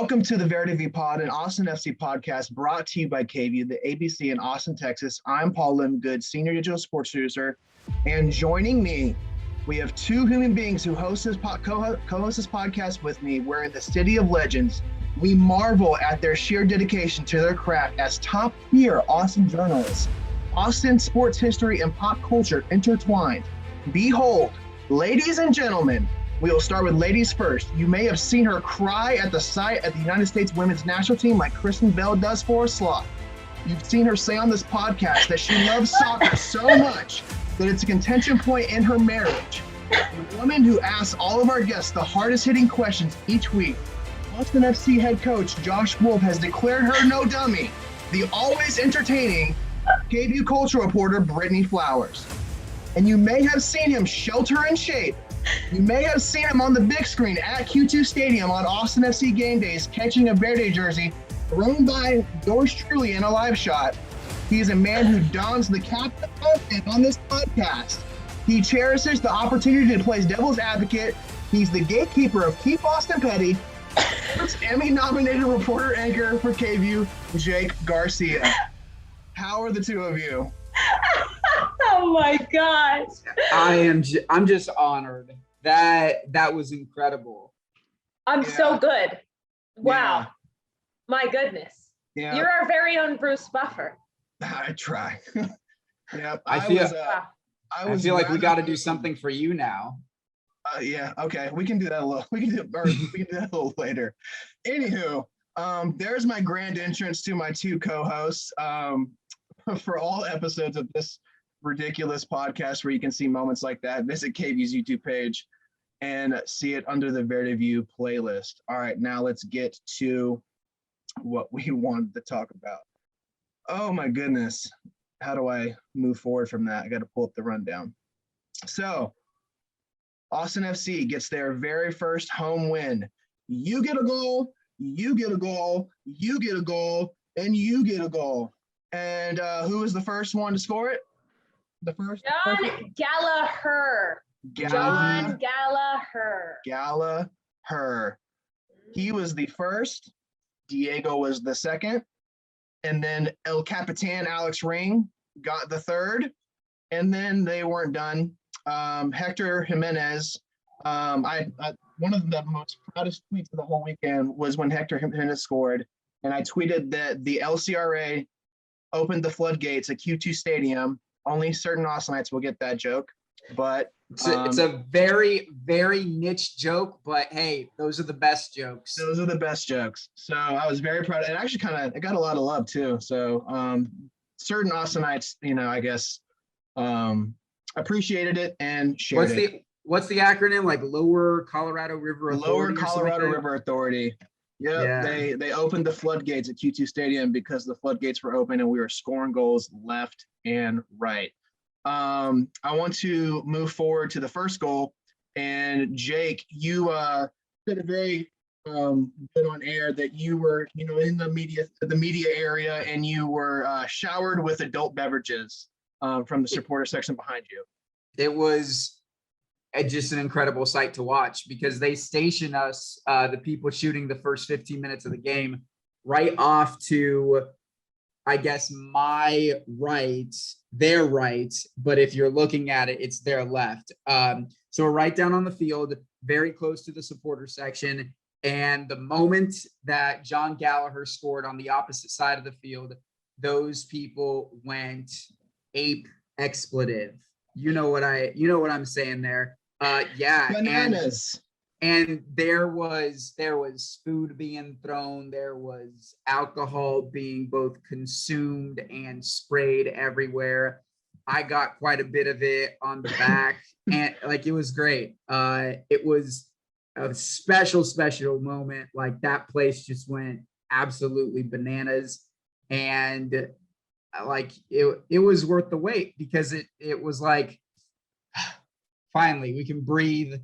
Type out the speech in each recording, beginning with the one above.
Welcome to the Verity V Pod, an Austin FC podcast brought to you by KView, the ABC in Austin, Texas. I'm Paul Limgood, Senior Digital Sports Producer, and joining me, we have two human beings who co-host this podcast with me. We're in the City of Legends. We marvel at their sheer dedication to their craft as top-tier Austin journalists. Austin sports history and pop culture intertwined. Behold, ladies and gentlemen, we will start with ladies first. You may have seen her cry at the sight of the United States women's national team like Kristen Bell does for a sloth. You've seen her say on this podcast that she loves soccer so much that it's a contention point in her marriage. The woman who asks all of our guests the hardest hitting questions each week. Austin FC head coach Josh Wolf has declared her no dummy, the always entertaining KView culture reporter Brittany Flowers. And you may have seen him shelter in shape. You may have seen him on the big screen at Q2 Stadium on Austin FC game days, catching a Verde jersey thrown by yours truly in a live shot. He is a man who dons the captain outfit on this podcast. He cherishes the opportunity to play devil's advocate. He's the gatekeeper of Keep Austin Petty. Emmy-nominated reporter anchor for KView, Jake Garcia. How are the two of you? Oh my gosh. I'm just honored. That was incredible. I'm so good. Wow. Yeah. My goodness. Yeah. You're our very own Bruce Buffer. I try. Yeah. I feel like we got to do something for you now. Yeah. Okay. We can do that a little. We can do that a little later. Anywho, there's my grand entrance to my two co-hosts. For all episodes of this ridiculous podcast where you can see moments like that, visit KView's YouTube page and see it under the Verde View playlist. All right, now let's get to what we wanted to talk about. Oh my goodness. How do I move forward from that? I got to pull up the rundown. So, Austin FC gets their very first home win. You get a goal, you get a goal, you get a goal, and you get a goal. And who was the first one to score it? John Gallagher. John Gallagher. Gallagher. He was the first. Diego was the second. And then El Capitan Alex Ring got the third. And then they weren't done. Hector Jimenez. One of the most proudest tweets of the whole weekend was when Hector Jimenez scored. And I tweeted that the LCRA opened the floodgates at Q2 Stadium. Only certain Austinites will get that joke, but it's a very, very niche joke, but hey, those are the best jokes. Those are the best jokes. So I was very proud. And actually it got a lot of love too. So certain Austinites, I guess, appreciated it and shared it. What's the acronym? Like Lower Colorado River Authority? Lower Colorado River Authority. Yep, yeah. They opened the floodgates at Q2 Stadium because the floodgates were open and we were scoring goals left and right. I want to move forward to the first goal. And Jake, you said a very good on air that you were, in the media area, and you were showered with adult beverages from the supporter section behind you. It was just an incredible sight to watch because they station us, the people shooting the first 15 minutes of the game, right off to, I guess, my right, their right, but if you're looking at it, it's their left. So we're right down on the field, very close to the supporter section. And the moment that John Gallagher scored on the opposite side of the field, those people went ape expletive. You know what I'm saying there. Yeah, bananas. And there was food being thrown. There was alcohol being both consumed and sprayed everywhere. I got quite a bit of it on the back, and it was great. It was a special moment. Like that place just went absolutely bananas, and it was worth the wait because it was like, finally, we can breathe.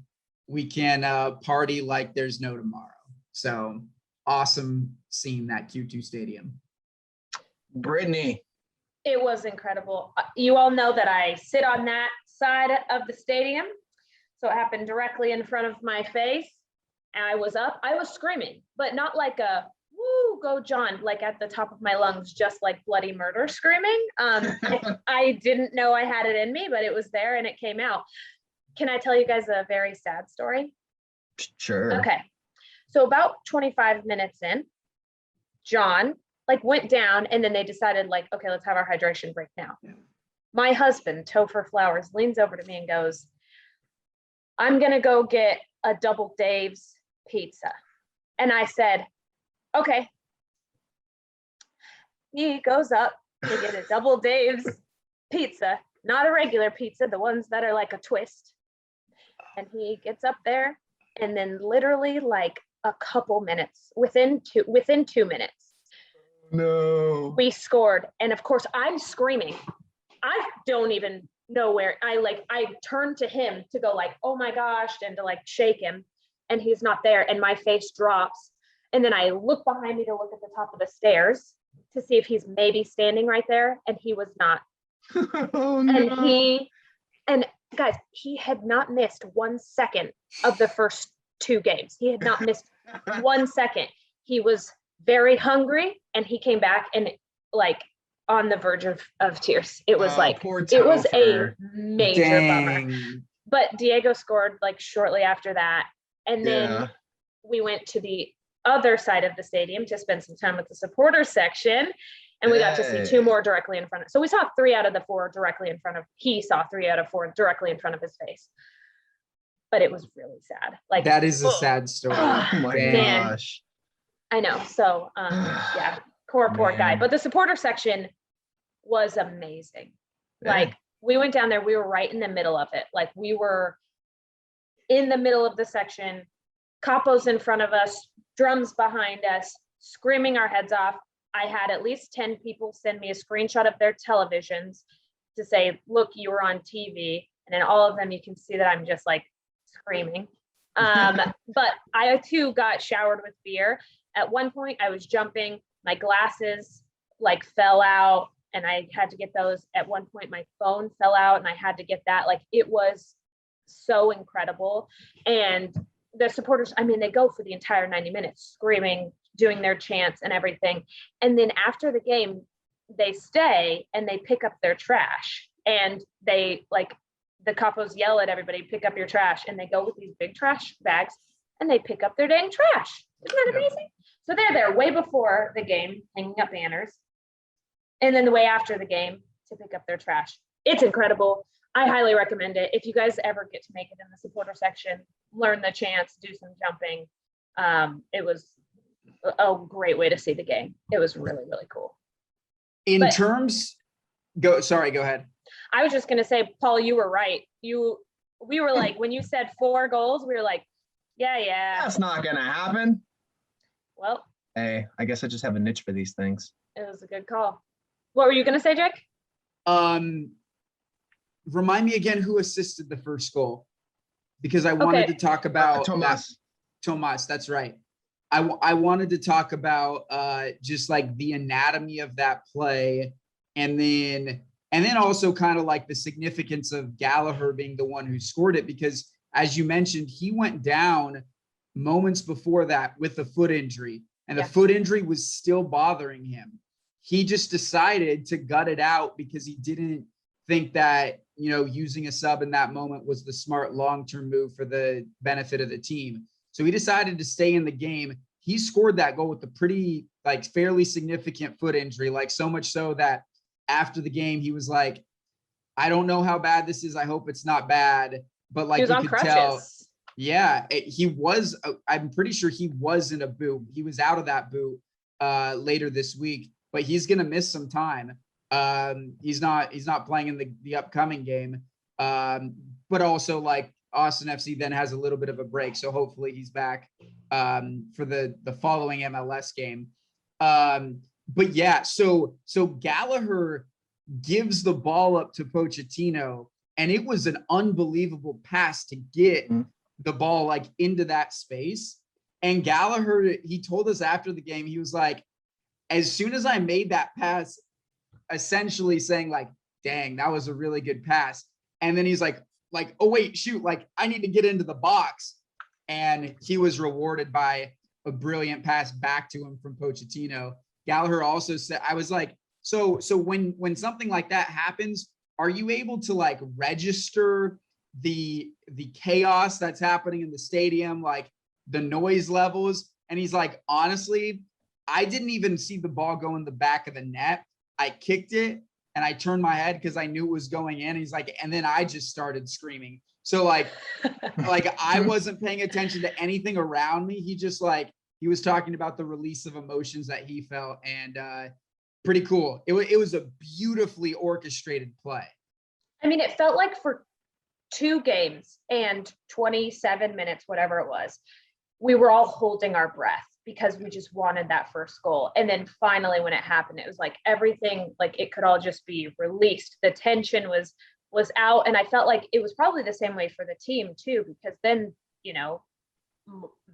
We can party like there's no tomorrow. So awesome seeing that Q2 Stadium. Brittany. It was incredible. You all know that I sit on that side of the stadium. So it happened directly in front of my face. I was up, I was screaming, but not like a woo, go John, like at the top of my lungs, just like bloody murder screaming. I didn't know I had it in me, but it was there and it came out. Can I tell you guys a very sad story? Sure. Okay. So about 25 minutes in, John like went down and then they decided like, okay, let's have our hydration break now. Yeah. My husband, Topher Flowers, leans over to me and goes, I'm going to go get a Double Dave's pizza. And I said, okay. He goes up to get a Double Dave's pizza, not a regular pizza, the ones that are like a twist. And he gets up there and then literally like a couple minutes, within 2 minutes, no, we scored. And of course I'm screaming. I don't even know where I turned to him to go like, oh my gosh, and to like shake him, and he's not there. And my face drops. And then I look behind me to look at the top of the stairs to see if he's maybe standing right there. And he was not. Oh, no. And guys, he had not missed 1 second of the first 2 games. He had not missed 1 second. He was very hungry and he came back and like on the verge of tears. It was like, it was a major bummer. But Diego scored like shortly after that. And then we went to the other side of the stadium to spend some time with the supporters section. And we got to see 2 more directly in front of, so we saw 3 out of the 4 directly in front of, he saw 3 out of 4 directly in front of his face. But it was really sad. Like that is a sad story. Oh my gosh. I know. So yeah, poor guy. But the supporter section was amazing. Like we went down there, we were right in the middle of it. Like we were in the middle of the section, capos in front of us, drums behind us, screaming our heads off. I had at least 10 people send me a screenshot of their televisions to say, look, you were on TV. And in all of them, you can see that I'm just like screaming. But I too got showered with beer. At one point I was jumping, my glasses like fell out and I had to get those. At one point my phone fell out and I had to get that. Like it was so incredible. And the supporters, I mean, they go for the entire 90 minutes screaming, doing their chants and everything. And then after the game, they stay and they pick up their trash. And they like, the capos yell at everybody, pick up your trash. And they go with these big trash bags and they pick up their dang trash. Isn't that amazing? So they're there way before the game, hanging up banners. And then the way after the game to pick up their trash. It's incredible. I highly recommend it. If you guys ever get to make it in the supporter section, learn the chants, do some jumping. It was a great way to see the game. It was really, really cool. Go ahead. I was just going to say, Paul, you were right. We were like, when you said 4 goals, we were like, yeah. That's not going to happen. Well, hey, I guess I just have a niche for these things. It was a good call. What were you going to say, Jake? Remind me again who assisted the first goal, because I wanted to talk about Tomas. That's right. I wanted to talk about just like the anatomy of that play, and then also kind of like the significance of Gallagher being the one who scored it, because as you mentioned, he went down moments before that with a foot injury, and the foot injury was still bothering him. He just decided to gut it out because he didn't think that, you know, using a sub in that moment was the smart long-term move for the benefit of the team. So he decided to stay in the game. He scored that goal with a pretty, like, fairly significant foot injury, like so much so that after the game, he was like, I don't know how bad this is. I hope it's not bad. But like, you could tell, he was, I'm pretty sure he was in a boot. He was out of that boot later this week, but he's going to miss some time. He's not playing in the upcoming game. But also, like, Austin FC then has a little bit of a break. So hopefully he's back for the following MLS game. But yeah, so Gallagher gives the ball up to Pochettino, and it was an unbelievable pass to get the ball like into that space. And Gallagher, he told us after the game, he was like, as soon as I made that pass, essentially saying like, dang, that was a really good pass. And then he's like, oh wait, shoot, like I need to get into the box. and he was rewarded by a brilliant pass back to him from Pochettino. Gallagher also said, I was like, so when something like that happens, are you able to like register the chaos that's happening in the stadium, like the noise levels? And he's like, honestly, I didn't even see the ball go in the back of the net. I kicked it and I turned my head because I knew it was going in. He's like, and then I just started screaming. So like I wasn't paying attention to anything around me. He just like, he was talking about the release of emotions that he felt, and pretty cool. It was a beautifully orchestrated play. I mean, it felt like for 2 games and 27 minutes, whatever it was, we were all holding our breath because we just wanted that first goal. And then finally, when it happened, it was like everything, like it could all just be released. The tension was out. And I felt like it was probably the same way for the team too, because then, you know,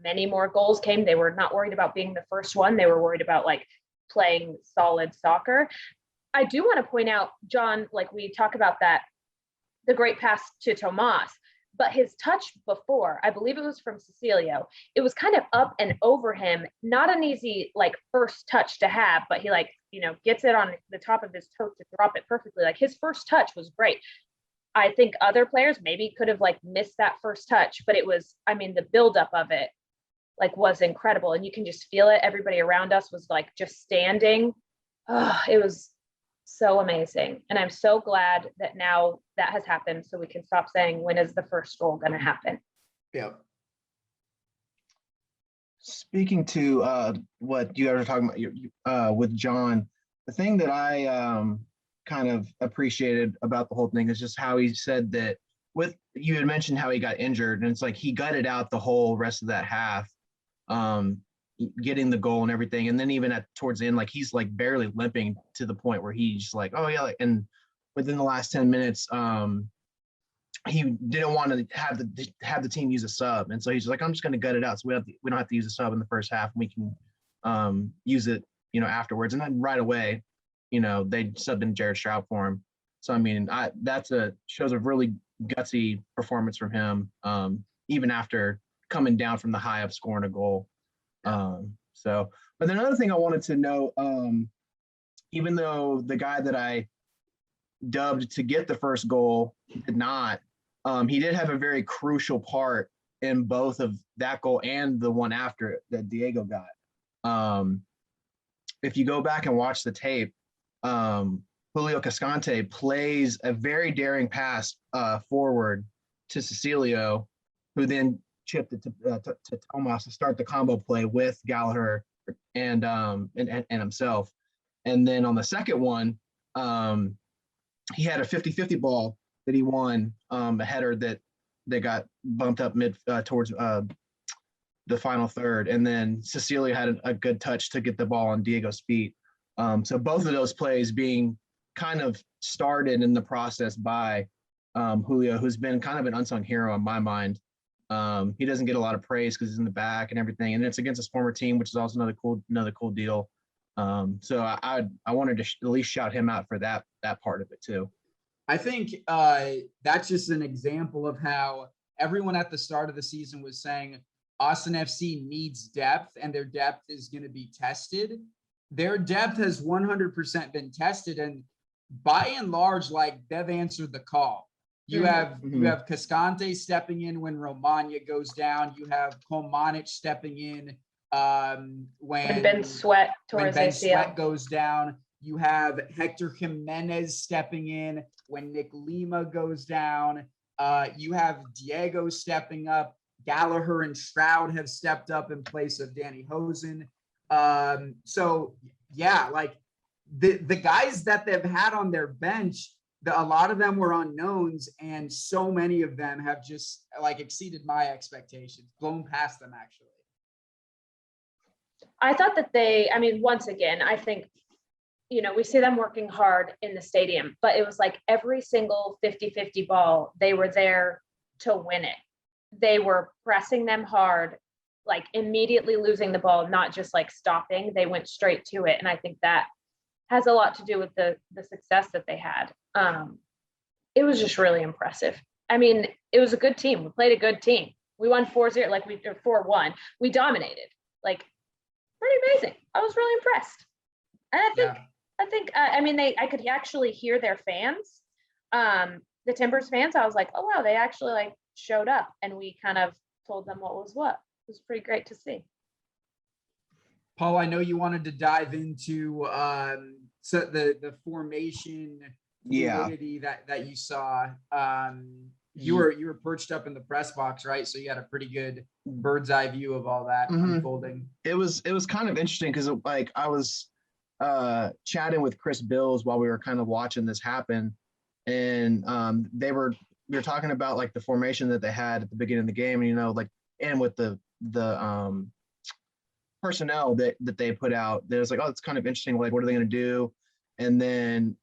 many more goals came. They were not worried about being the first one. They were worried about like playing solid soccer. I do want to point out, John, like we talk about that, the great pass to Tomas, but his touch before, I believe it was from Cecilio, it was kind of up and over him, not an easy like first touch to have, but he like, you know, gets it on the top of his toe to drop it perfectly. Like his first touch was great. I think other players maybe could have like missed that first touch, but it was, I mean, the buildup of it like was incredible. And you can just feel it. Everybody around us was like just standing. Oh, it was so amazing. And I'm so glad that now that has happened. So we can stop saying, when is the first goal going to happen? Yeah. Speaking to what you guys were talking about with John, the thing that I kind of appreciated about the whole thing is just how he said that you had mentioned how he got injured, and it's like he gutted out the whole rest of that half, getting the goal and everything. And then even towards the end, like he's like barely limping to the point where he's just like, oh yeah. And within the last 10 minutes, he didn't want to have the team use a sub. And so he's like, I'm just going to gut it out. So we don't have to use a sub in the first half. We can use it, you know, afterwards. And then right away, you know, they subbed in Jared Stroud for him. So, I mean, shows a really gutsy performance from him, even after coming down from the high of scoring a goal. But then another thing I wanted to know, even though the guy that I dubbed to get the first goal did not, he did have a very crucial part in both of that goal and the one after it that Diego got. If you go back and watch the tape, Julio Cascante plays a very daring pass forward to Cecilio, who then chipped it to Tomas to start the combo play with Gallagher and himself. And then on the second one, he had a 50-50 ball that he won, a header that got bumped up mid towards the final third. And then Cecilio had a good touch to get the ball on Diego's feet. So both of those plays being kind of started in the process by Julio, who's been kind of an unsung hero in my mind. He doesn't get a lot of praise because he's in the back and everything, and it's against his former team, which is also another cool deal. So I wanted to at least shout him out for that part of it too. I think that's just an example of how everyone at the start of the season was saying Austin FC needs depth, and their depth is going to be tested. Their depth has 100% been tested, and by and large, like they've answered the call. You have Cascante stepping in when Romagna goes down. You have Komanic stepping in when Ben Sweat goes down. You have Hector Jimenez stepping in when Nick Lima goes down. You have Diego stepping up. Gallagher and Stroud have stepped up in place of Danny Hosen. So yeah, like the guys that they've had on their bench, a lot of them were unknowns, and so many of them have just like exceeded my expectations, blown past them actually. I thought that once again, I think, you know, we see them working hard in the stadium, but it was like every single 50-50 ball, they were there to win it. They were pressing them hard, like immediately losing the ball, not just like stopping. They went straight to it. And I think that has a lot to do with the success that they had. It was just really impressive. I mean, it was a good team. We played a good team. We won 4-0, like we or 4-1. We dominated, like pretty amazing. I was really impressed. And I think I mean I could actually hear their fans, the Timbers fans. I was like, oh wow, they actually like showed up, and we kind of told them what was what. It was pretty great to see. Paul, I know you wanted to dive into so the formation fluidity that you saw. You were perched up in the press box, right? So you had a pretty good bird's eye view of all that unfolding. It was kind of interesting because like I was chatting with Chris Bills while we were kind of watching this happen, and we were talking about like the formation that they had at the beginning of the game, and you know, like, and with the personnel that they put out, there's like, oh, it's kind of interesting, like what are they going to do? And then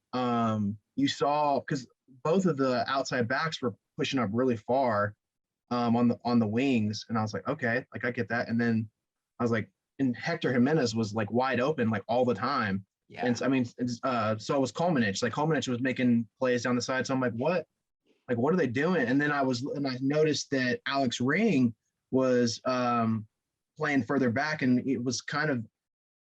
you saw, because both of the outside backs were pushing up really far on the wings, and I was like, okay, like I get that. And then I was like, and Hector Jimenez was like wide open like all the time. Yeah. And so, I mean, so was Kolmanich. Like Kolmanich was making plays down the side. So I'm like, what? Like, what are they doing? And then I noticed that Alex Ring was playing further back, and it was kind of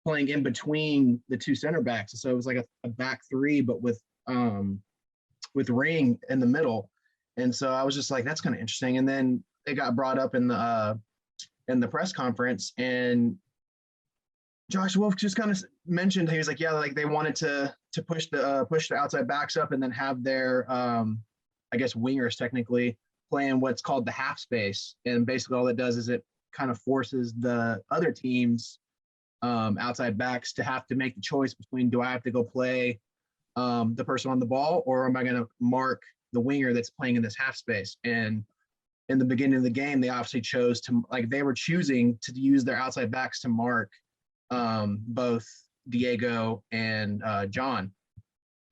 playing in between the two center backs. So it was like a back three, but with Ring in the middle. And so I was just like, that's kind of interesting. And then it got brought up in the press conference, and Josh Wolf just kind of mentioned, he was like, yeah, like they wanted to push the outside backs up and then have their I guess wingers technically playing what's called the half space. And basically all it does is it kind of forces the other teams outside backs to have to make the choice between, do I have to go play the person on the ball, or am I going to mark the winger that's playing in this half space? And in the beginning of the game, they obviously chose to, like, they were choosing to use their outside backs to mark both Diego and John.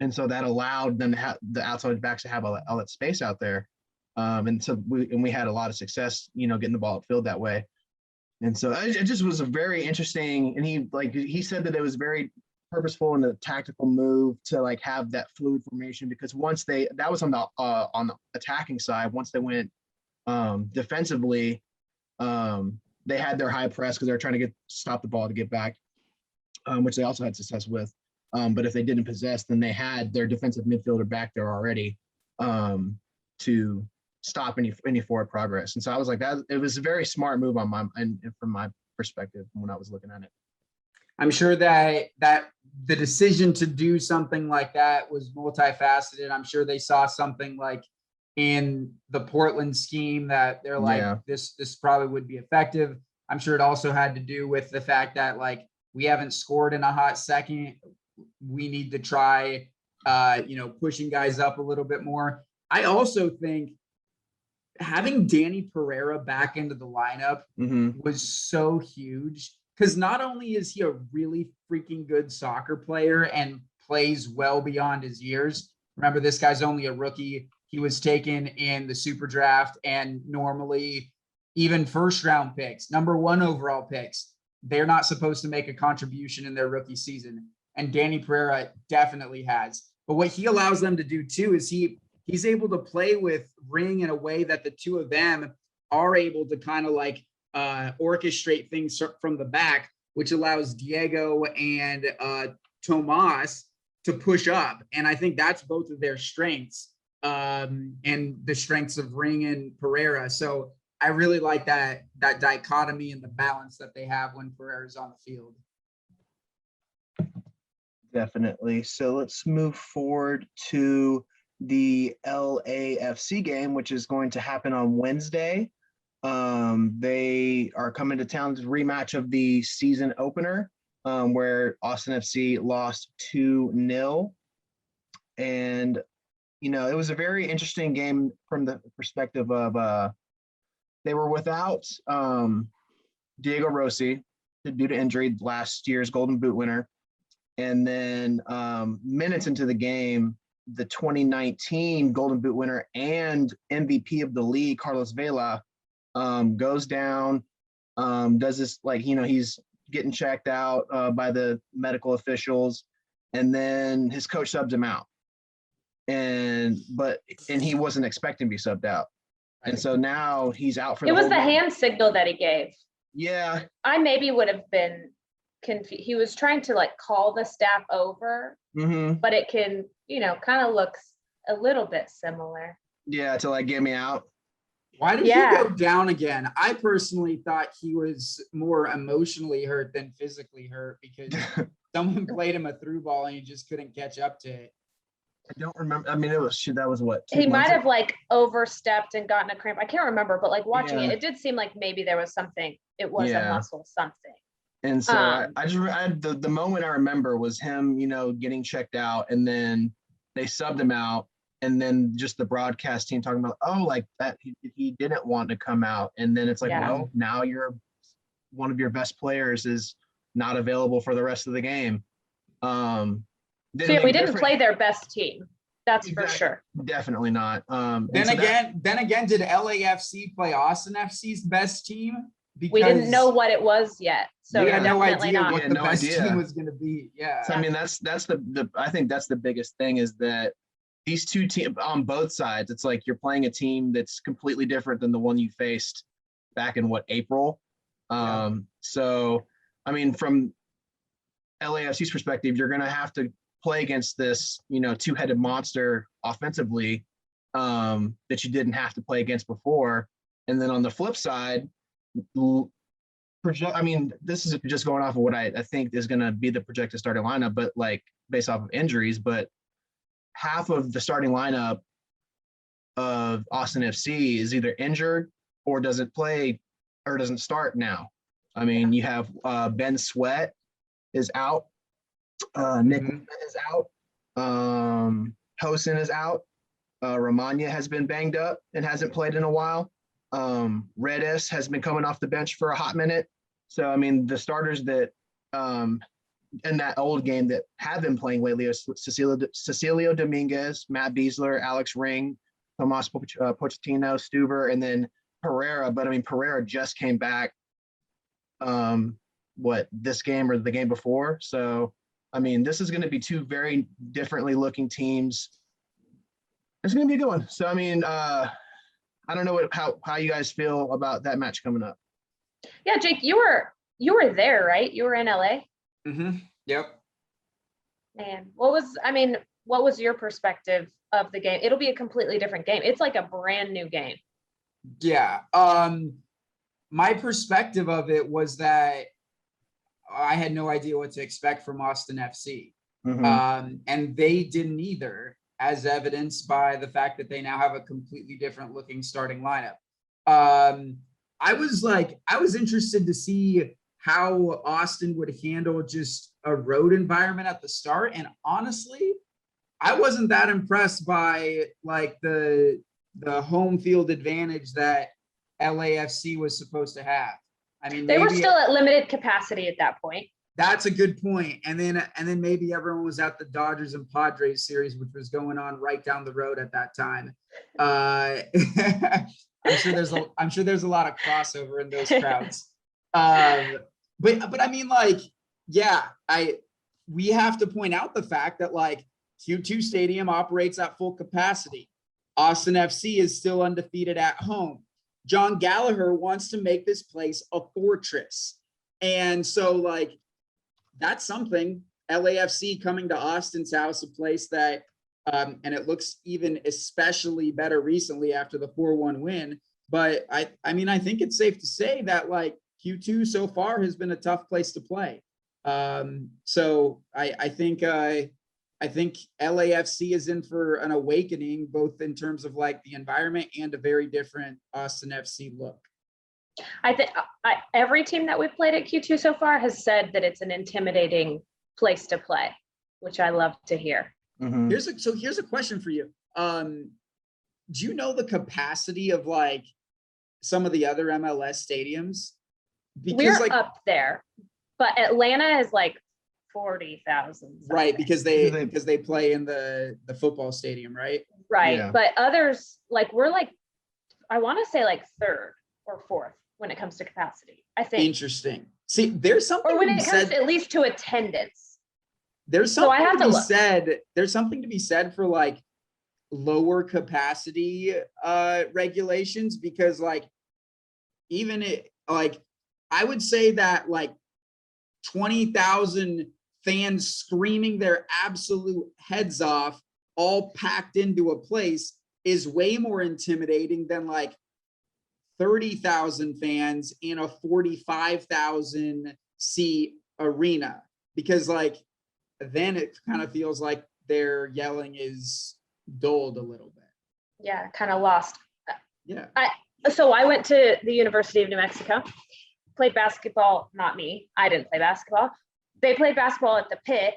And so that allowed them to have the outside backs to have all that space out there. And so we had a lot of success, you know, getting the ball upfield that way. And so it just was a very interesting, and he said that it was very purposeful and a tactical move to like have that fluid formation, because once that was on the attacking side, once they went defensively, they had their high press because they were trying to stop the ball to get back, which they also had success with. But if they didn't possess, then they had their defensive midfielder back there already to stop any forward progress. And so I was like, that it was a very smart move on and from my perspective when I was looking at it. I'm sure that the decision to do something like that was multifaceted. I'm sure they saw something like in the Portland scheme that they're like, this probably would be effective. I'm sure it also had to do with the fact that like we haven't scored in a hot second. We need to try, pushing guys up a little bit more. I also think having Danny Pereira back into the lineup was so huge, because not only is he a really freaking good soccer player and plays well beyond his years. Remember, this guy's only a rookie. He was taken in the super draft, and normally even first round picks, number 1 overall picks, they're not supposed to make a contribution in their rookie season. And Danny Pereira definitely has. But what he allows them to do too is he's able to play with Ring in a way that the two of them are able to kind of like orchestrate things from the back, which allows Diego and Tomas to push up. And I think that's both of their strengths and the strengths of Ring and Pereira. So I really like that dichotomy and the balance that they have when Pereira's on the field. Definitely. So let's move forward to the LAFC game, which is going to happen on Wednesday. They are coming to town to rematch of the season opener, where Austin FC lost 2-0. And, it was a very interesting game from the perspective of they were without Diego Rossi due to injury, last year's Golden Boot winner. And then minutes into the game, the 2019 Golden Boot winner and MVP of the league, Carlos Vela, goes down, does this, like, he's getting checked out by the medical officials, and then his coach subs him out. And he wasn't expecting to be subbed out. And so now he's out for It the was whole the game. hand signal that he gave. Yeah. I maybe would have been confused. He was trying to like call the staff over, Mm-hmm. but it can, kind of looks a little bit similar. Yeah, to like get me out. Why did Yeah. he go down again? I personally thought he was more emotionally hurt than physically hurt because someone played him a through ball and he just couldn't catch up to it. I don't remember. I mean, that was what? He might have like overstepped and gotten a cramp. I can't remember, but like watching Yeah. it did seem like maybe there was something. It was Yeah. a muscle something. And so the moment I remember was him, getting checked out, and then they subbed him out, and then just the broadcast team talking about, oh, like that he didn't want to come out, and then it's like, Yeah. well, now one of your best players is not available for the rest of the game. So yeah, we didn't play their best team. That's for Exactly. sure. Definitely not. Then again, did LAFC play Austin FC's best team? Because We didn't know what it was yet. So we had no definitely idea not. what Yeah, the no best idea. team was going to be. Yeah. So, I mean, that's I think that's the biggest thing is that these two teams on both sides, it's like you're playing a team that's completely different than the one you faced back in April. Yeah. So, I mean, from LAFC's perspective, you're going to have to play against this, two-headed monster offensively that you didn't have to play against before. And then on the flip side, I mean, this is just going off of what I think is going to be the projected starting lineup, but like based off of injuries, but half of the starting lineup of Austin FC is either injured or doesn't play or doesn't start now. I mean, you have Ben Sweat is out. Nick is out. Hosen is out. Romagna has been banged up and hasn't played in a while. Redis has been coming off the bench for a hot minute. So, I mean, the starters that in that old game that have been playing lately are Cecilio Dominguez, Matt Beasler, Alex Ring, Tomas Pochettino, Stuber, and then Pereira. But, I mean, Pereira just came back, this game or the game before. So, I mean, this is going to be two very differently looking teams. It's going to be a good one. So, I mean, I don't know how you guys feel about that match coming up. Yeah, Jake, you were there, right? You were in LA. Mm-hmm. Yep. Man, what was your perspective of the game? It'll be a completely different game. It's like a brand new game. Yeah. My perspective of it was that I had no idea what to expect from Austin FC. Mm-hmm. And they didn't either, as evidenced by the fact that they now have a completely different looking starting lineup. I was interested to see how Austin would handle just a road environment at the start. And honestly, I wasn't that impressed by like the home field advantage that LAFC was supposed to have. I mean, they were still at limited capacity at that point. That's a good point. And then maybe everyone was at the Dodgers and Padres series, which was going on right down the road at that time. I'm sure there's a lot of crossover in those crowds. But I mean, like, yeah, we have to point out the fact that like Q2 Stadium operates at full capacity. Austin FC is still undefeated at home. John Gallagher wants to make this place a fortress. And so like, that's something. LAFC coming to Austin's house, a place that, and it looks even especially better recently after the 4-1 win. But I mean, I think it's safe to say that like Q2 so far has been a tough place to play. So I think LAFC is in for an awakening, both in terms of like the environment and a very different Austin FC look. I think every team that we've played at Q2 so far has said that it's an intimidating place to play, which I love to hear. Mm-hmm. Here's a question for you. Do you know the capacity of like some of the other MLS stadiums? Because we're up there, but Atlanta is like 40,000. Right, because they play in the football stadium, right? Right, Yeah. But others, like we're like, I want to say like third or fourth when it comes to capacity, I think. Interesting. See, there's something or when it comes at least to attendance. There's something so I have to be said. There's something to be said for like lower capacity regulations, because like even it, like I would say that like 20,000 fans screaming their absolute heads off, all packed into a place, is way more intimidating than like 30,000 fans in a 45,000 seat arena, because like then it kind of feels like their yelling is dulled a little bit. Yeah, kind of lost. Yeah. So I went to the University of New Mexico, played basketball, not me, I didn't play basketball. They played basketball at the pit,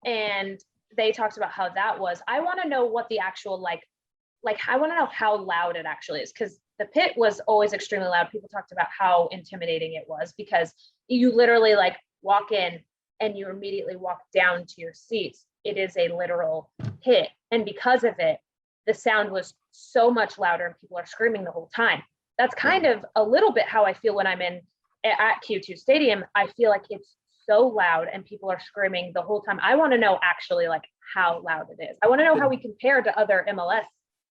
and they talked about how that was. I want to know what the actual like I want to know how loud it actually is, because the pit was always extremely loud. People talked about how intimidating it was, because you literally like walk in and you immediately walk down to your seats. It is a literal pit, and because of it, the sound was so much louder and people are screaming the whole time. That's kind of a little bit how I feel when I'm at Q2 Stadium. I feel like it's so loud and people are screaming the whole time. I want to know actually like how loud it is. I want to know how we compare to other MLS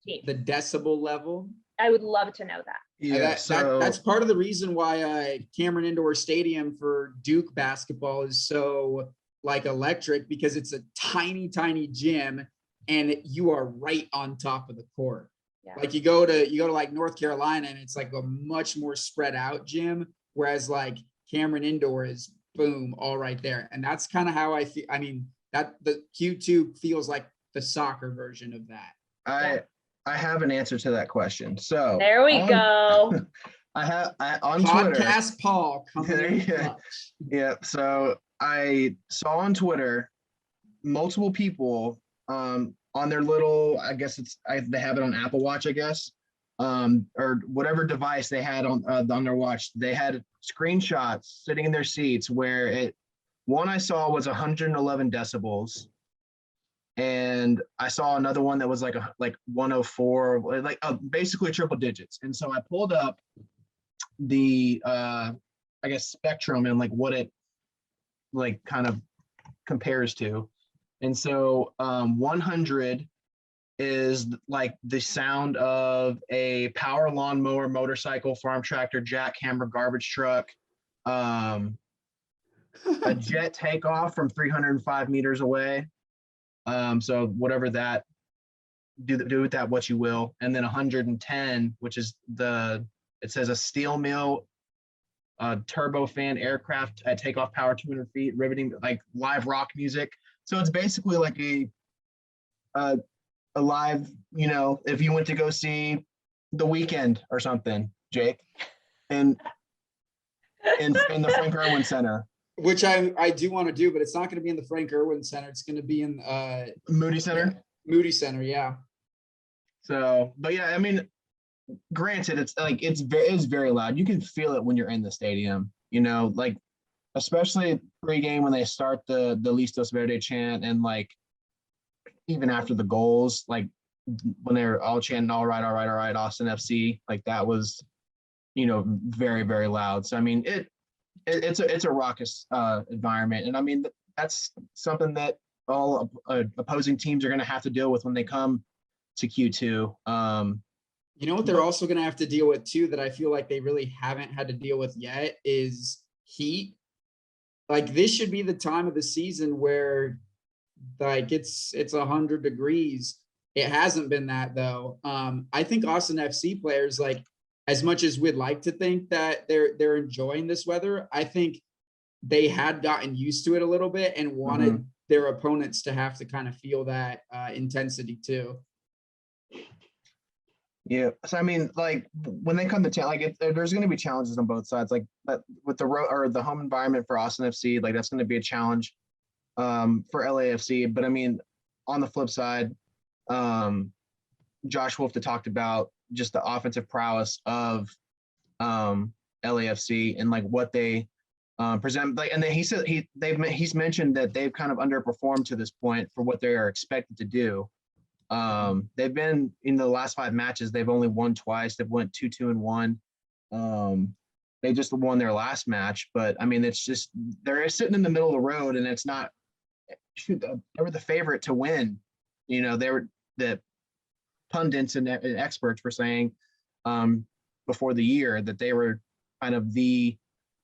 teams. The decibel level. I would love to know that. Yeah, that's part of the reason why Cameron Indoor Stadium for Duke basketball is so like electric, because it's a tiny gym and you are right on top of the court. Yeah. Like you go to like North Carolina and it's like a much more spread out gym, whereas like Cameron Indoor is boom, all right there. And that's kind of how I feel. I mean, that the Q2 feels like the soccer version of that. I have an answer to that question. So there we go. I on Podcast Twitter. Paul coming in. Yeah. So I saw on Twitter multiple people on their little, I guess they have it on Apple Watch, I guess, or whatever device they had on their watch. They had screenshots sitting in their seats where one I saw was 111 decibels. And I saw another one that was like 104, like basically triple digits. And so I pulled up the I guess spectrum and like what it like kind of compares to. And so 100 is like the sound of a power lawnmower, motorcycle, farm tractor, jackhammer, garbage truck, a jet takeoff from 305 meters away. So whatever that, do with that what you will. And then 110, which is it says a steel mill, turbofan aircraft at takeoff power 200 feet, riveting, like live rock music. So it's basically like a live, if you went to go see The Weeknd or something, Jake, and in the Frank Irwin Center. Which I do want to do, but it's not going to be in the Frank Irwin Center. It's going to be in Moody Center. Moody Center, yeah. So, but yeah, I mean, granted, it's like it's very loud. You can feel it when you're in the stadium. Like especially pregame when they start the Listos Verde chant, and like even after the goals, like when they're all chanting all right, Austin FC, like that was, very, very loud. So I mean, it's a raucous environment, and I mean that's something that all opposing teams are going to have to deal with when they come to Q2. You know what they're also going to have to deal with too, that I feel like they really haven't had to deal with yet, is heat. Like this should be the time of the season where like it's 100 degrees. It hasn't been that though. I think Austin FC players, like as much as we'd like to think that they're enjoying this weather, I think they had gotten used to it a little bit and wanted their opponents to have to kind of feel that intensity too. Yeah. So I mean, like when they come to town, like there's going to be challenges on both sides. Like with the home environment for Austin FC, like that's going to be a challenge for LAFC. But I mean, on the flip side, Josh Wolf talked about just the offensive prowess of LAFC and like what they present. Like, and then he said he's mentioned that they've kind of underperformed to this point for what they are expected to do. They've been in the last 5 matches, they've only won twice. They've went 2-2-1. They just won their last match, but I mean, it's just, they're sitting in the middle of the road, and it's not, they were the favorite to win. They were pundits and experts were saying before the year that they were kind of the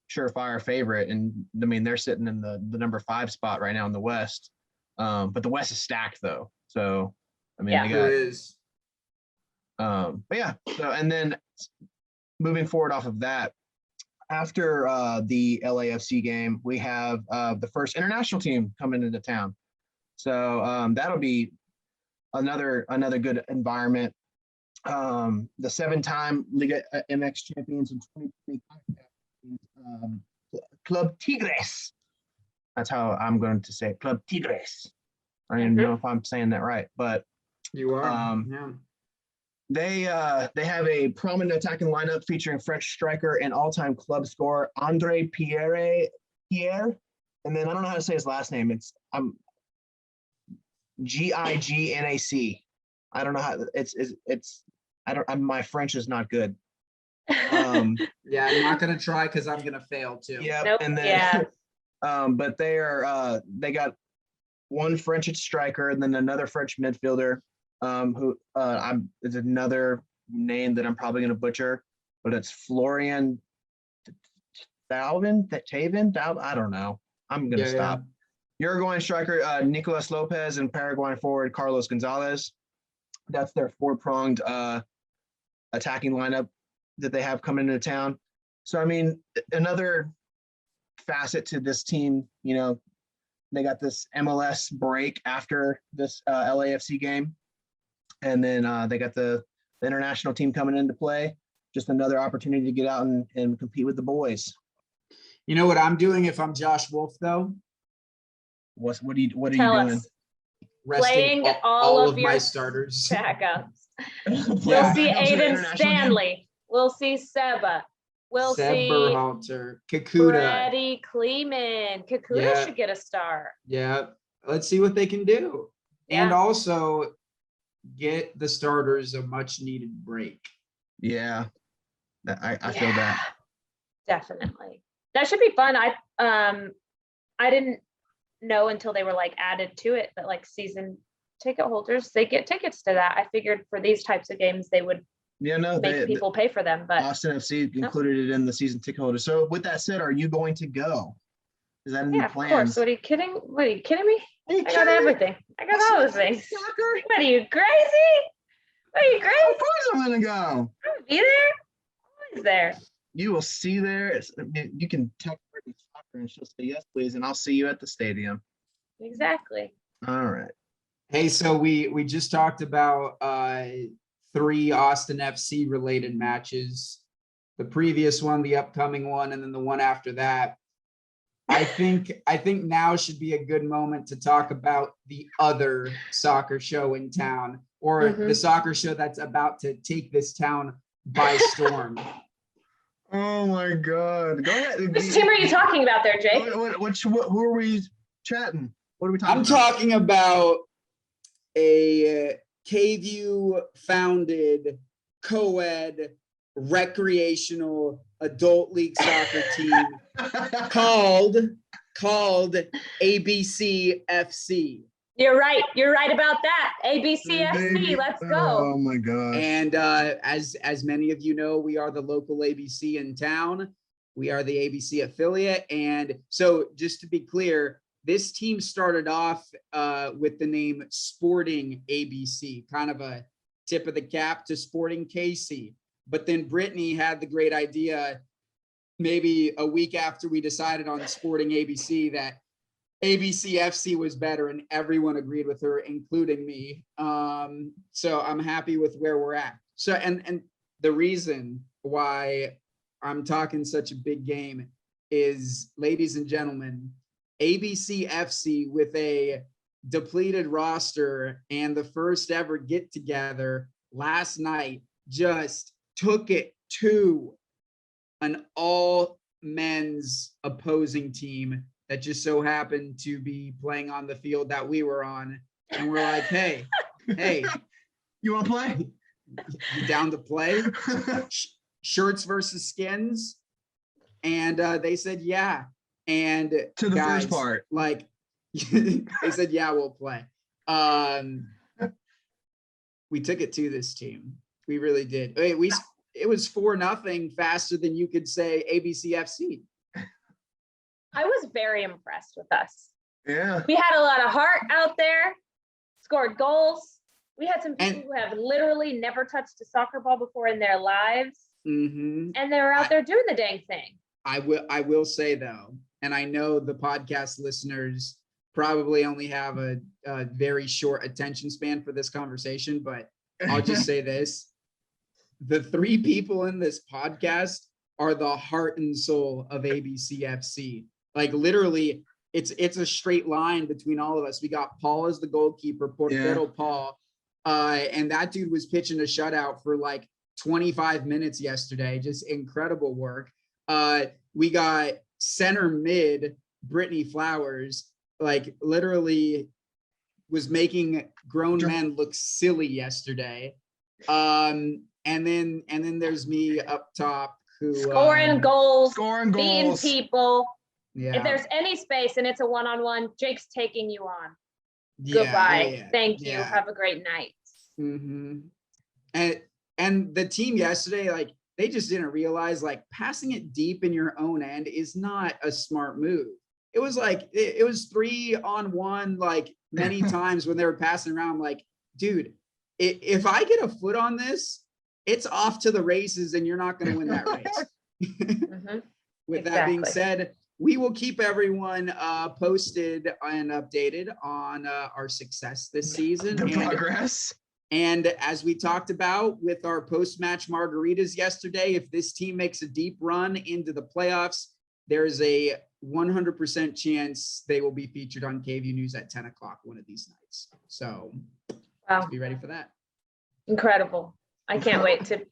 surefire favorite. And I mean, they're sitting in the number 5 spot right now in the West. But the West is stacked though. So, I mean, they Sure got, is. but yeah. So, and then moving forward off of that, after the LAFC game, we have the first international team coming into town. So that'll be another good environment. The 7-time Liga MX champions in 2020, Club Tigres. That's how I'm going to say it, Club Tigres. I don't even know if I'm saying that right, but You are. Yeah. they have a prominent attacking lineup featuring French striker and all-time club scorer Andre Pierre, and then I don't know how to say his last name. It's Gignac. I don't know how it's I don't. My French is not good. Yeah, I'm not gonna try because I'm gonna fail too. Yeah, Nope, and then yeah. but they got one French striker and then another French midfielder who is another name that I'm probably gonna butcher, but it's Florian Thauvin. I don't know. I'm gonna stop. Uruguayan striker Nicolas Lopez and Paraguayan forward Carlos Gonzalez. That's their 4-pronged attacking lineup that they have coming into town. So, I mean, another facet to this team, you know, they got this MLS break after this LAFC game. And then they got the international team coming into play. Just another opportunity to get out and compete with the boys. You know what I'm doing if I'm Josh Wolf though? What are you Tell doing? us. Resting Playing all all of of my your starters. backups. We'll Yeah. see Back up to the Aiden international game. Stanley. We'll see Seba. We'll Seb see Berhalter, Kakuta. Freddie Kleeman. Kakuta Yeah. should get a start. Yeah, let's see what they can do. And Yeah. also get the starters a much needed break. Yeah, I feel that. Definitely. That should be fun. I didn't know until they were like added to it that like season ticket holders, they get tickets to that. I figured for these types of games they would Yeah, no, make people pay for them, but Austin FC included it in the season ticket holder. So with that said, are you going to go? Is that in yeah, the of plans? course. What are you kidding? What are you kidding me? Are you I got kidding me? everything. I got all the things. Soccer? What are you crazy? What are you Of crazy? course I'm gonna go. I'll be there. Always there. You will see there. You can text Brittany Soccer and she'll say yes, please, and I'll see you at the stadium. Exactly. All right. Hey, so we just talked about 3 Austin FC related matches. The previous one, the upcoming one, and then the one after that. I think now should be a good moment to talk about the other soccer show in town, or the soccer show that's about to take this town by storm. Oh my God. Go ahead. Which team are you talking about there, Jake? Who are we chatting? What are we talking I'm about? talking about a KVU founded co-ed recreational adult league soccer team called ABC FC. You're right. You're right about that. ABCFC. Let's go. Oh my gosh. And as many of you know, we are the local ABC in town. We are the ABC affiliate. And so just to be clear, this team started off with the name Sporting ABC, kind of a tip of the cap to Sporting KC. But then Brittany had the great idea, maybe a week after we decided on Sporting ABC, that ABC FC was better, and everyone agreed with her, including me. So I'm happy with where we're at. So, and the reason why I'm talking such a big game is, ladies and gentlemen, ABC FC with a depleted roster and the first ever get together last night just took it to an all men's opposing team that just so happened to be playing on the field that we were on. And we're like, hey, you want to play? You down to play? Shirts versus skins? And they said, yeah. And to the guys, first part, like they said, yeah, we'll play. we took it to this team. We really did. It was 4-0 faster than you could say ABCFC. I was very impressed with us. Yeah. We had a lot of heart out there, scored goals. We had some people who have literally never touched a soccer ball before in their lives. Mm-hmm. And they were out there doing the dang thing. I will say though, and I know the podcast listeners probably only have a very short attention span for this conversation, but I'll just say this. The 3 people in this podcast are the heart and soul of ABCFC. Like literally, it's a straight line between all of us. We got Paul as the goalkeeper, Portero Paul, and that dude was pitching a shutout for like 25 minutes yesterday. Just incredible work. We got center mid Brittany Flowers, like literally was making grown men look silly yesterday. And then there's me up top who Scoring goals, beating goals. people. Yeah. If there's any space and it's a one-on-one, Jake's taking you on. Goodbye. Thank you. Have a great night. Mm-hmm. And the team yesterday, like they just didn't realize like passing it deep in your own end is not a smart move. It was like it was 3-on-1 like many times when they were passing around. I'm like, dude, if I get a foot on this, it's off to the races and you're not going to win that race. Mm-hmm. With that being said, we will keep everyone posted and updated on our success this season. The progress. And as we talked about with our post-match margaritas yesterday, if this team makes a deep run into the playoffs, there's a 100% chance they will be featured on KVU News at 10 o'clock one of these nights. So let's be ready for that. Incredible. I can't wait to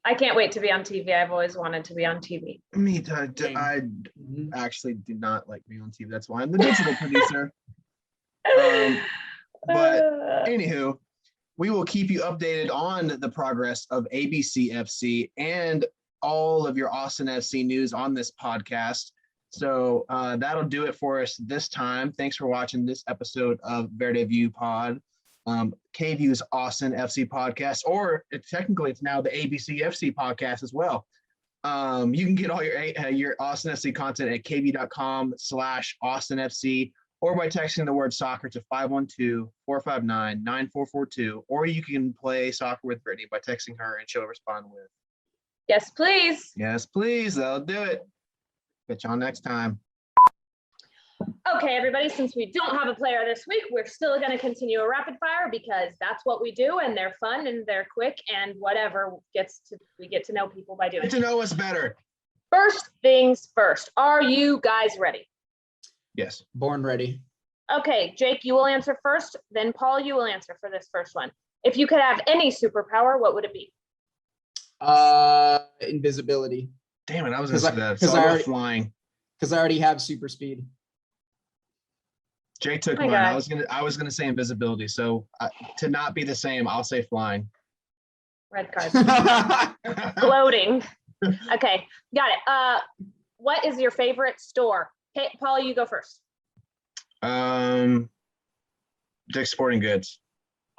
be on TV. I've always wanted to be on TV. Me too. I actually do not like being on TV. That's why I'm the digital producer. But anywho, we will keep you updated on the progress of ABCFC and all of your Austin FC news on this podcast. So that'll do it for us this time. Thanks for watching this episode of Verde View Pod. KVU's Austin FC podcast, or technically it's now the ABC FC podcast as well. You can get all your Austin FC content at kvu.com/Austin FC, or by texting the word soccer to 512-459-9442, or you can play soccer with Brittany by texting her and she'll respond with yes, please. yes, please. That'll do it. Catch y'all next time. Okay, everybody, since we don't have a player this week, we're still going to continue a rapid fire because that's what we do, and they're fun and they're quick and whatever we get to know people by doing Get to know us better. First things first. Are you guys ready? Yes. Born ready. Okay, Jake, you will answer first. Then Paul, you will answer for this first one. If you could have any superpower, what would it be? Invisibility. Damn it, I was going to say that. So I flying. Because I already have super speed. Jake took mine. I was gonna say invisibility. So to not be the same, I'll say flying. Red card. Floating. Okay, got it. What is your favorite store? Okay, Paul, you go first. Dick's Sporting Goods.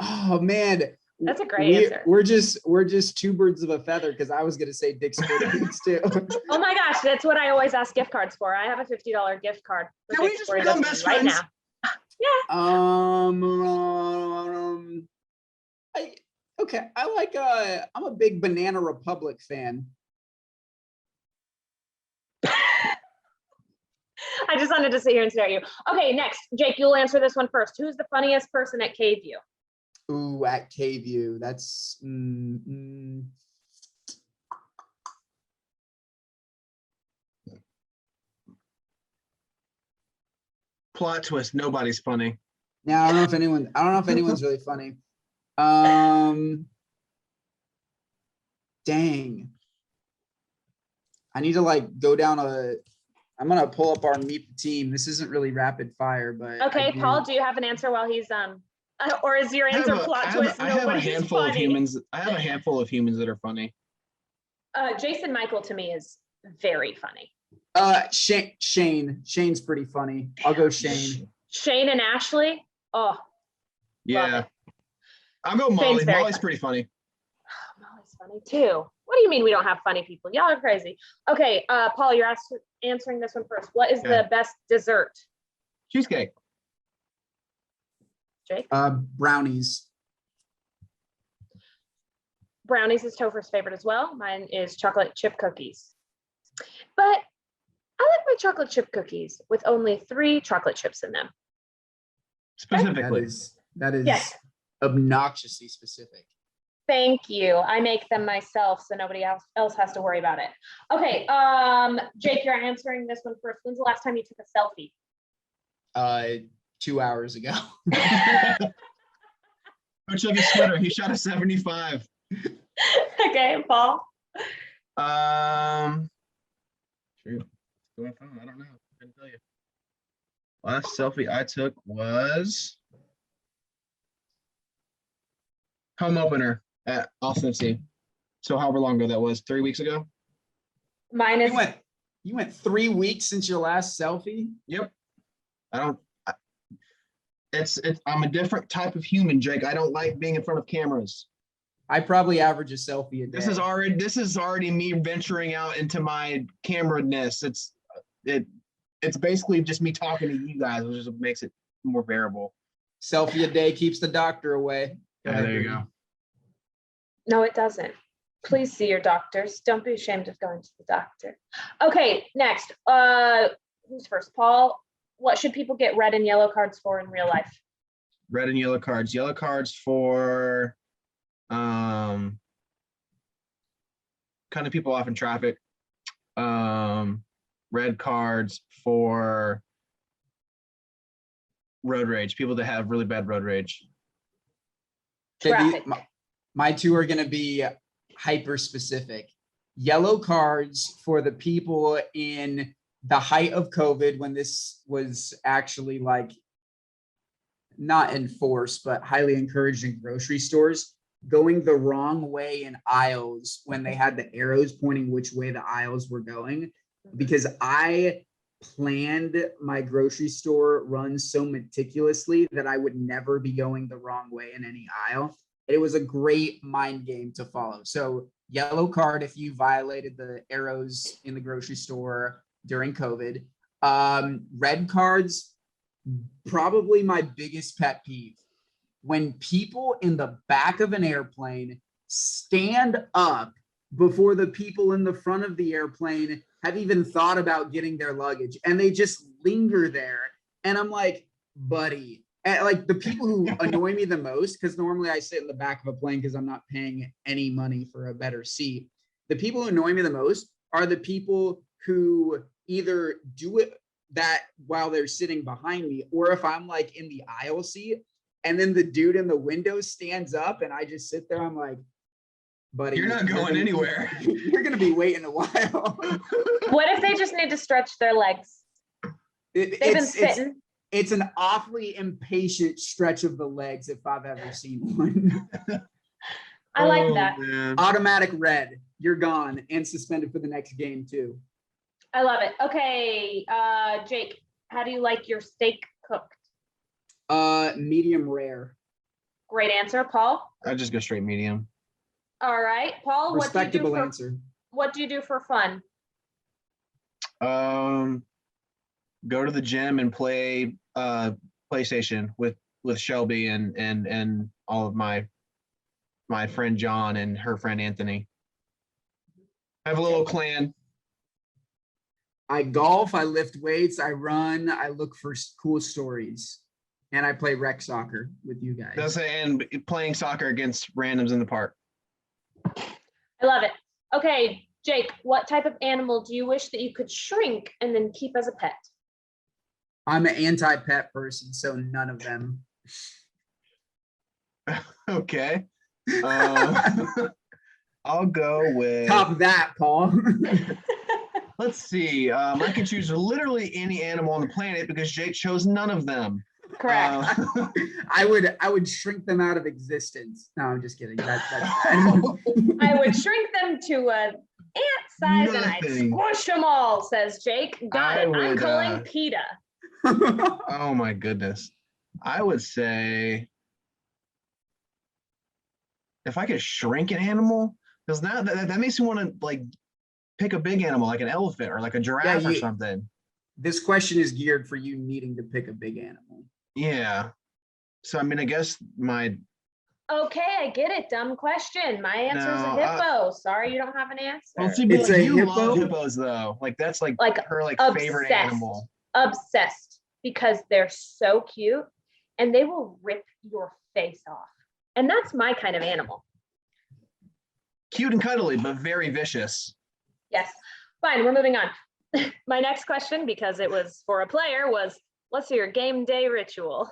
Oh man, that's a great answer. We're just two birds of a feather because I was gonna say Dick's Sporting Goods too. Oh my gosh, that's what I always ask gift cards for. I have a $50 gift card. Can we just become best friends? Right now. Yeah. I'm a big Banana Republic fan. I just wanted to sit here and stare at you. Okay, next, Jake, you'll answer this one first. Who's the funniest person at KVU? Ooh, at KVU, that's Plot twist, nobody's funny. Yeah, I don't know if anyone's really funny. Dang. I need to go down I'm gonna pull up our meet the team. This isn't really rapid fire, but okay, Paul, do you have an answer while he's or is your answer plot twist? I have a handful of humans. I have a handful of humans that are funny. Jason Michael to me is very funny. Shane's pretty funny. I'll go Shane. Shane and Ashley. Oh, yeah. I'll go Shane's Molly. very Molly's funny. pretty funny. Molly's funny too. What do you mean we don't have funny people? Y'all are crazy. Okay, Paul, you're answering this one first. What is the best dessert? Cheesecake. Jake? Brownies. Brownies is Topher's favorite as well. Mine is chocolate chip cookies. But I like my chocolate chip cookies with only 3 chocolate chips in them. Specifically. That is Yes. obnoxiously specific. Thank you. I make them myself, so nobody else has to worry about it. Okay, Jake, you're answering this one first. When's the last time you took a selfie? 2 hours ago. Go check his Twitter. He shot a 75. Okay, Paul. Shoot. I don't know. I couldn't tell you. Last selfie I took was home opener at Austin FC. So however long ago that was, 3 weeks ago. Mine is You went 3 weeks since your last selfie? Yep. I'm a different type of human, Jake. I don't like being in front of cameras. I probably average a selfie a day. This is already me venturing out into my camera-ness. It's basically just me talking to you guys, which just makes it more bearable. Selfie a day keeps the doctor away. Yeah, there you go. No, it doesn't. Please see your doctors. Don't be ashamed of going to the doctor. Okay, next. Who's first? Paul, what should people get red and yellow cards for in real life? Red and yellow cards. Yellow cards for cutting people off in traffic. Red cards for road rage. People that have really bad road rage. Traffic. My 2 are going to be hyper specific. Yellow cards for the people in the height of COVID, when this was actually like not enforced, but highly encouraged in grocery stores, going the wrong way in aisles when they had the arrows pointing which way the aisles were going. Because I planned my grocery store run so meticulously that I would never be going the wrong way in any aisle. It was a great mind game to follow. So yellow card if you violated the arrows in the grocery store during COVID. Red cards, probably my biggest pet peeve. When people in the back of an airplane stand up before the people in the front of the airplane have even thought about getting their luggage, and they just linger there. And I'm like, buddy, and like the people who annoy me the most, because normally I sit in the back of a plane because I'm not paying any money for a better seat. The people who annoy me the most are the people who either do it that while they're sitting behind me, or if I'm like in the aisle seat and then the dude in the window stands up and I just sit there, I'm like, buddy, You're not going anywhere. You're going to be waiting a while. What if they just need to stretch their legs? They've been sitting. It's an awfully impatient stretch of the legs if I've ever seen one. I like that. Man. Automatic red. You're gone and suspended for the next game too. I love it. Okay, Jake, how do you like your steak cooked? Medium rare. Great answer, Paul. I just go straight medium. All right, Paul. Respectable answer. What do you do for fun? Go to the gym and play PlayStation with Shelby and all of my friend John and her friend Anthony. I have a little clan. I golf, I lift weights, I run, I look for cool stories, and I play rec soccer with you guys. And playing soccer against randoms in the park. I love it. Okay, Jake, what type of animal do you wish that you could shrink and then keep as a pet? I'm an anti-pet person, so none of them. Okay. I'll go with Top that, Paul. Let's see. I can choose literally any animal on the planet because Jake chose none of them. Correct. I would shrink them out of existence. No, I'm just kidding. That's I would shrink them to an ant size and I'd Nothing. squish them all, says Jake. Got I it. I'm would, calling PETA. Oh my goodness. I would say if I could shrink an animal, because now that makes me want to like pick a big animal like an elephant or like a giraffe or something. This question is geared for you needing to pick a big animal. Yeah. So I mean, I guess my Okay, I get it. Dumb question. My answer is a No, hippo. Sorry, you don't have an well, answer. see, but It's like a you love hippo? hippos though. Like that's like her like favorite Obsessed. animal. Obsessed because they're so cute and they will rip your face off. And that's my kind of animal. Cute and cuddly, but very vicious. Yes. Fine, we're moving on. My next question, because it was for a player, was what's your game day ritual?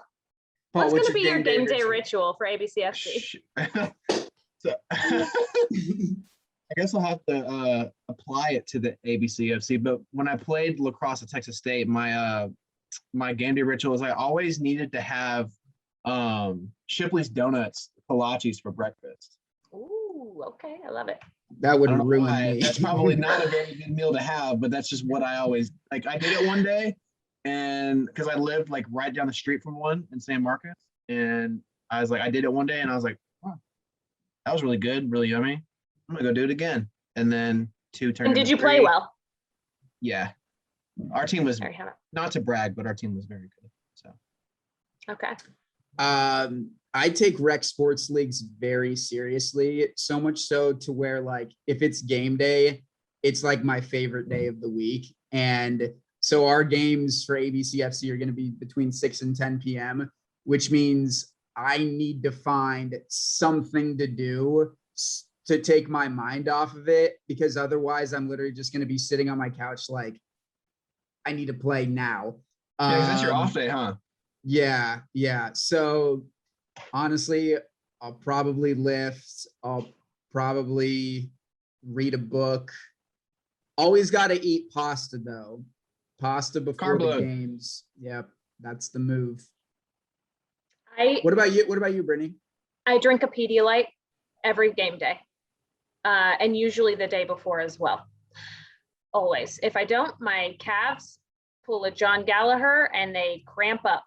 Paul, What's going to be your game day ritual for ABCFC? So, I guess I'll have to apply it to the ABCFC. But when I played lacrosse at Texas State, my game day ritual is I always needed to have Shipley's Donuts kolaches for breakfast. Ooh, okay, I love it. That would I don't know ruin why. me. That's probably not a very good meal to have, but that's just what I always like. I did it one day, and because I lived like right down the street from one in San Marcos, and I was like, I did it one day, and I was like, wow, that was really good, really yummy. I'm gonna go do it again, and then two turned. And did into you play three. well? Yeah, our team was There you have it. not to brag, but our team was very good. So Okay. I take rec sports leagues very seriously, so much so to where like if it's game day, it's like my favorite day of the week. And so our games for ABCFC are going to be between 6 and 10 p.m., which means I need to find something to do to take my mind off of it, because otherwise I'm literally just going to be sitting on my couch like, I need to play now. yeah, 'cause that's your off day, huh? Yeah. So honestly, I'll probably lift. I'll probably read a book. Always got to eat pasta though. Pasta before Carb the load. games. Yep, that's the move. I What about you, Brittany? drink a Pedialyte every game day, and usually the day before as well. Always. If I don't, my calves pull a John Gallagher and they cramp up.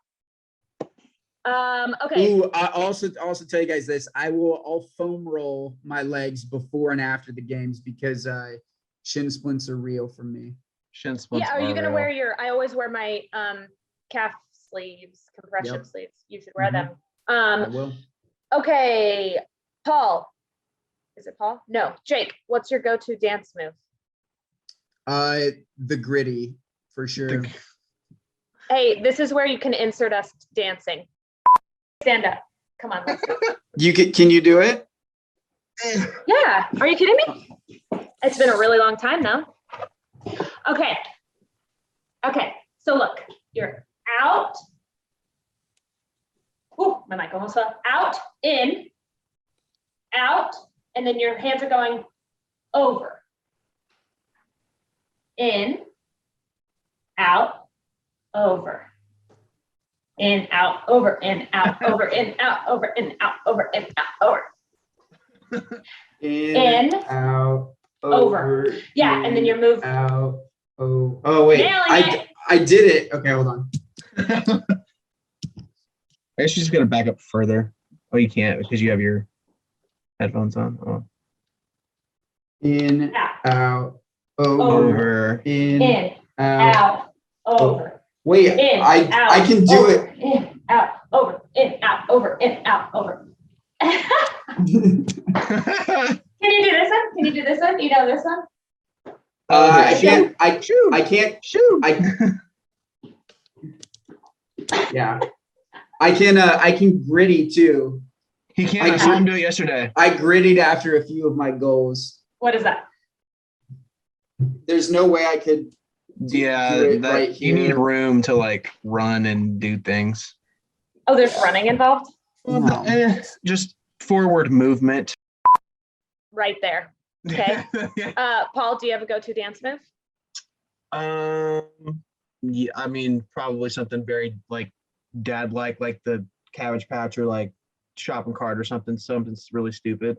Okay. Ooh, I also tell you guys this. I'll foam roll my legs before and after the games because shin splints are real for me. Shin splints. Yeah, are you gonna real. wear your? I always wear my calf sleeves, compression Yep. sleeves. You should wear them. I will. Okay, Paul. Is it Paul? No, Jake. What's your go-to dance move? The gritty for sure. Hey, this is where you can insert us dancing. Stand up. Come on, let's go. Can you do it? Yeah, are you kidding me? It's been a really long time though. Okay. So look, you're out. Ooh, my mic almost fell. Out, in, out, and then your hands are going over. In, out, over. In, out, over, in, out, over, in, out, over, in, out, over, in, out, over. In, out, over. Yeah, and then your move. Out. Oh wait. Nailing it. I did it. Okay, hold on. I guess you're just gonna back up further. Oh, you can't because you have your headphones on. Oh. In, out, over, Over. In, out, over. Wait, In, I out, can do over. In, out, over. In, out, over. In, out, over. Can you do this one? Can you do this one? You know this one? I can't. Shoot. I can't. Shoot. Yeah. I can gritty too. He can't. I saw him do it yesterday. I grittied after a few of my goals. What is that? There's no way I could. Yeah, do it that right you need here. room to like run and do things. Oh, there's running involved? No. Just forward movement. Right there. Okay. Paul, do you have a go-to dance move? Yeah, I mean, probably something very like dad-like the Cabbage Patch or like shopping cart or something really stupid.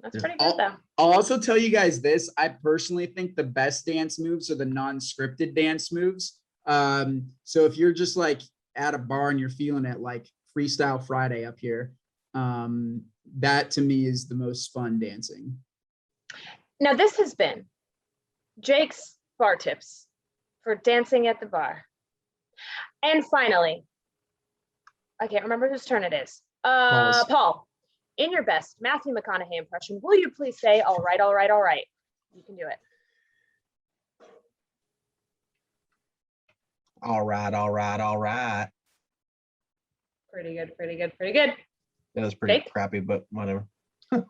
That's pretty good though. I'll also tell you guys this. I personally think the best dance moves are the non-scripted dance moves. So if you're just like at a bar and you're feeling it, like Freestyle Friday up here, That to me is the most fun dancing. Now, this has been Jake's bar tips for dancing at the bar. And finally, I can't remember whose turn it is. Paul's. Paul, in your best Matthew McConaughey impression, will you please say, all right, all right, all right? You can do it. All right, all right, all right. Pretty good, pretty good, pretty good. That was pretty Jake? crappy, but whatever. You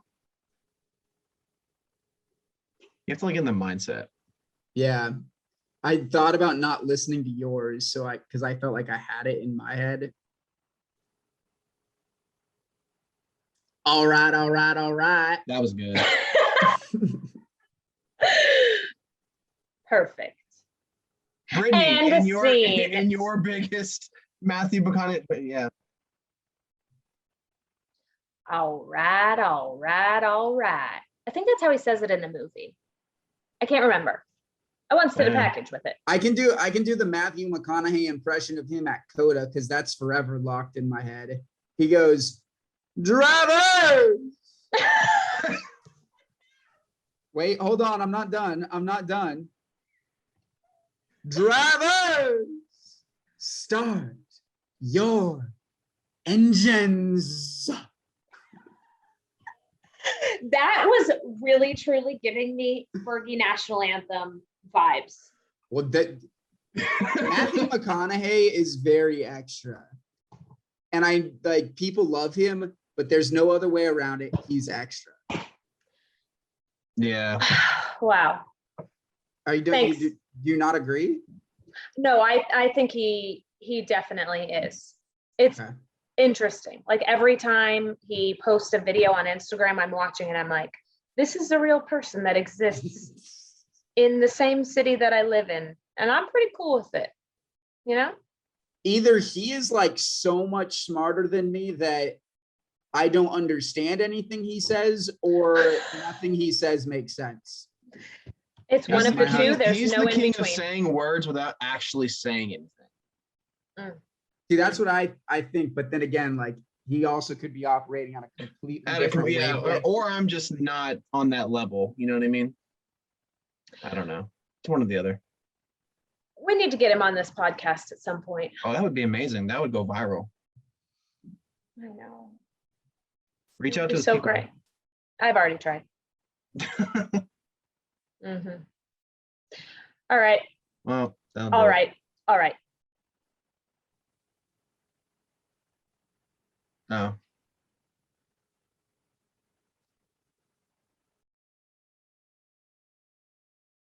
have to like get in the mindset. Yeah. I thought about not listening to yours, because I felt like I had it in my head. All right, all right, all right. That was good. Perfect. Brittany, And in the your scene. in your biggest Matthew McConaughey, but yeah. All right, all right, all right. I think that's how he says it in the movie. I can't remember. I once did a Yeah. package with it. I can do the Matthew McConaughey impression of him at Coda because that's forever locked in my head. He goes, "Drivers!" Wait, hold on. I'm not done. Drivers, start your engines. That was really, truly giving me Fergie National Anthem vibes. Well, that Matthew McConaughey is very extra. And I like people love him, but there's no other way around it. He's extra. Yeah. Wow. Are you doing? Do you not agree? No, I think he definitely is. It's Okay. interesting. Like every time he posts a video on Instagram, I'm watching and I'm like, this is a real person that exists in the same city that I live in. And I'm pretty cool with it. You know? Either he is like so much smarter than me that I don't understand anything he says, or nothing he says makes sense. It's one of the two. There's He's no the in king of between. saying words without actually saying anything. See, that's what I think. But then again, like he also could be operating on a completely different wavelength. Or I'm just not on that level. You know what I mean? I don't know. It's one or the other. We need to get him on this podcast at some point. Oh, that would be amazing. That would go viral. I know. Reach out to He's his so people. great. I've already tried. Mm-hmm. All right. Well, All right. All right. Oh.